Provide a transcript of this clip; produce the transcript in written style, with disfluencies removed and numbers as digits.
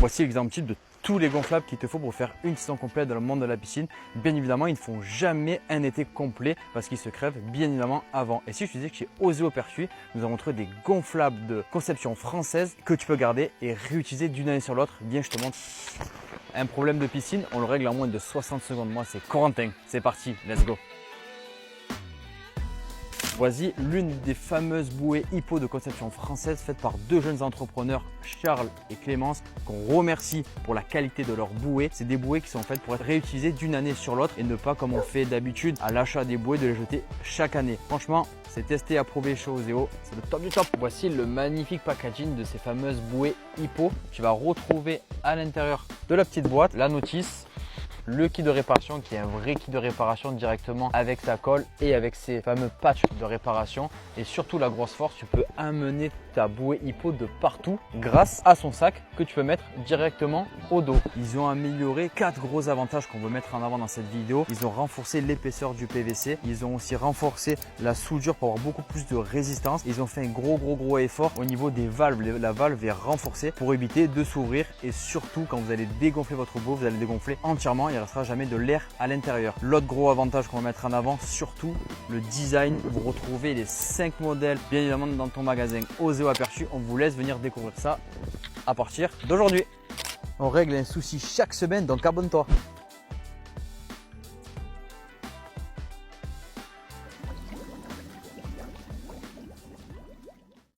Voici l'exemple type de tous les gonflables qu'il te faut pour faire une saison complète dans le monde de la piscine. Bien évidemment, ils ne font jamais un été complet parce qu'ils se crèvent bien évidemment avant. Et si je te disais que chez Oseo Perçu, nous avons trouvé des gonflables de conception française que tu peux garder et réutiliser d'une année sur l'autre. Bien, je te montre. Un problème de piscine, on le règle en moins de 60 secondes. Moi, c'est Corentin. C'est parti, let's go. Voici l'une des fameuses bouées Hippo de conception française faites par deux jeunes entrepreneurs, Charles et Clémence, qu'on remercie pour la qualité de leurs bouées. C'est des bouées qui sont faites pour être réutilisées d'une année sur l'autre et ne pas comme on fait d'habitude à l'achat des bouées de les jeter chaque année. Franchement, c'est testé et approuvé chez Oseo, c'est le top du top. Voici le magnifique packaging de ces fameuses bouées Hippo. Tu vas retrouver à l'intérieur de la petite boîte la notice, le kit de réparation qui est un vrai kit de réparation directement avec sa colle et avec ses fameux patchs de réparation. Et surtout la grosse force, tu peux amener ta bouée Hippo de partout grâce à son sac que tu peux mettre directement au dos. Ils ont amélioré 4 gros avantages qu'on veut mettre en avant dans cette vidéo. Ils ont renforcé l'épaisseur du PVC. Ils ont aussi renforcé la soudure pour avoir beaucoup plus de résistance. Ils ont fait un gros effort au niveau des valves. La valve est renforcée pour éviter de s'ouvrir et surtout quand vous allez dégonfler votre bouée, vous allez dégonfler entièrement. Il ne restera jamais de l'air à l'intérieur. L'autre gros avantage qu'on va mettre en avant, surtout le design. Vous retrouvez les 5 modèles bien évidemment dans ton magasin Oseo Aperçu. On vous laisse venir découvrir ça à partir d'aujourd'hui. On règle un souci chaque semaine, donc abonne-toi.